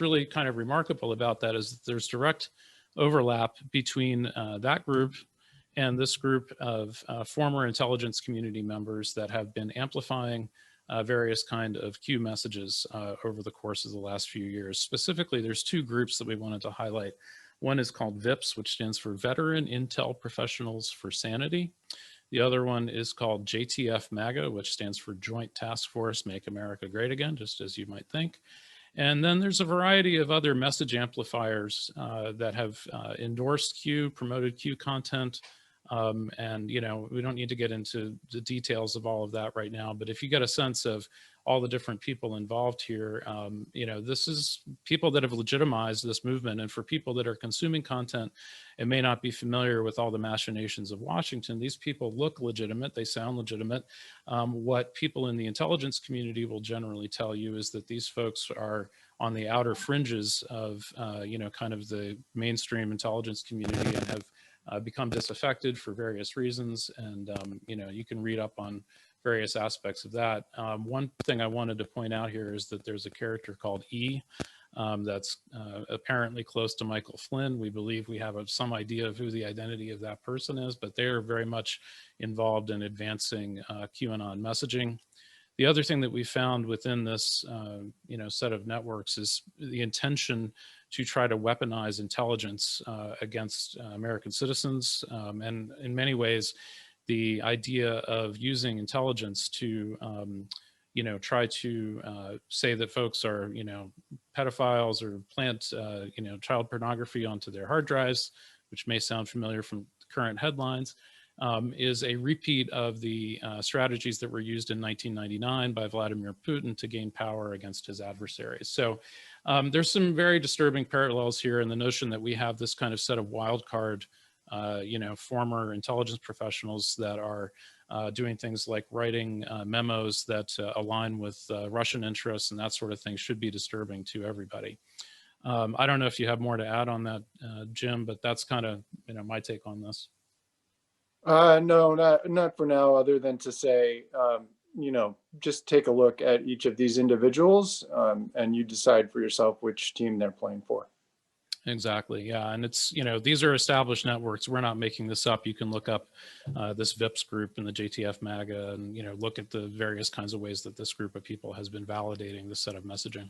really kind of remarkable about that is that there's direct overlap between that group and this group of former intelligence community members that have been amplifying various kind of Q messages over the course of the last few years. Specifically, there's two groups that we wanted to highlight. One is called VIPS, which stands for Veteran Intel Professionals for Sanity. The other one is called JTF MAGA, which stands for Joint Task Force Make America Great Again, just as you might think. And then there's a variety of other message amplifiers that have endorsed Q, promoted Q content. And, you know, we don't need to get into the details of all of that right now, but if you get a sense of all the different people involved here, you know, this is people that have legitimized this movement. And for people that are consuming content and may not be familiar with all the machinations of Washington, these people look legitimate, they sound legitimate. What people in the intelligence community will generally tell you is that these folks are on the outer fringes of, you know, kind of the mainstream intelligence community and have become disaffected for various reasons. And, you know, you can read up on various aspects of that. One thing I wanted to point out here is that there's a character called E that's apparently close to Michael Flynn. We believe we have some idea of who the identity of that person is, but they're very much involved in advancing QAnon messaging. The other thing that we found within this you know, set of networks is the intention to try to weaponize intelligence against American citizens. And in many ways, the idea of using intelligence to, you know, try to say that folks are, you know, pedophiles or plant, you know, child pornography onto their hard drives, which may sound familiar from current headlines, is a repeat of the strategies that were used in 1999 by Vladimir Putin to gain power against his adversaries. So there's some very disturbing parallels here in the notion that we have this kind of set of wild card, you know, former intelligence professionals that are doing things like writing memos that align with Russian interests and that sort of thing should be disturbing to everybody. I don't know if you have more to add on that, Jim, but that's kind of, you know, my take on this. No, not for now, other than to say, you know, just take a look at each of these individuals and you decide for yourself which team they're playing for. Exactly. Yeah. And it's, you know, these are established networks. We're not making this up. You can look up this VIPS group and the JTF MAGA and, you know, look at the various kinds of ways that this group of people has been validating this set of messaging.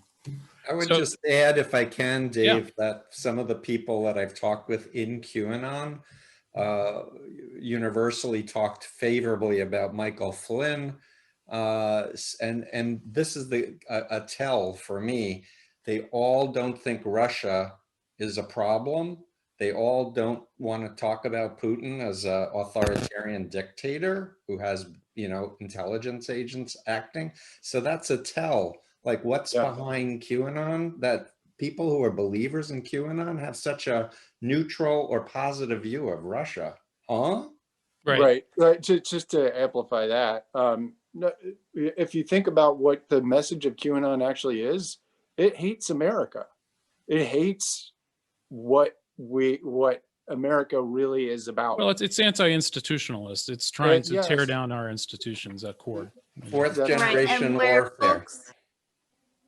I would just add, if I can, Dave, yeah, that some of the people that I've talked with in QAnon universally talked favorably about Michael Flynn. And this is a tell for me. They all don't think Russia is a problem. They all don't want to talk about Putin as an authoritarian dictator who has, you know, intelligence agents acting. So that's a tell. Like, what's behind QAnon? That people who are believers in QAnon have such a neutral or positive view of Russia. Huh? Right. Just to amplify that, if you think about what the message of QAnon actually is, it hates America. It hates what America really is about. Well, it's anti-institutionalist. It's trying to tear down our institutions at core. Fourth generation warfare.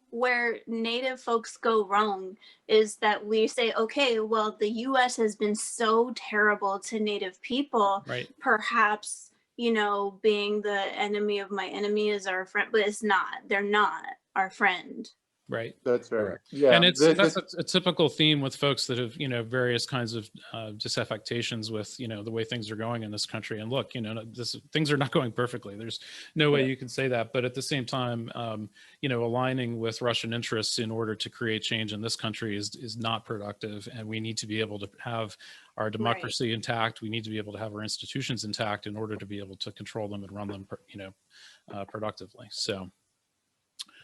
Where Native folks go wrong is that we say, okay, well, the U.S. has been so terrible to Native people. Right. Perhaps, you know, being the enemy of my enemy is our friend, but it's not. They're not our friend. Right. That's right. Yeah. And that's a typical theme with folks that have, you know, various kinds of disaffectations with, you know, the way things are going in this country. And look, you know, things are not going perfectly. There's no way you can say that. But at the same time, you know, aligning with Russian interests in order to create change in this country is not productive. And we need to be able to have our democracy intact. We need to be able to have our institutions intact in order to be able to control them and run them, you know, productively. So.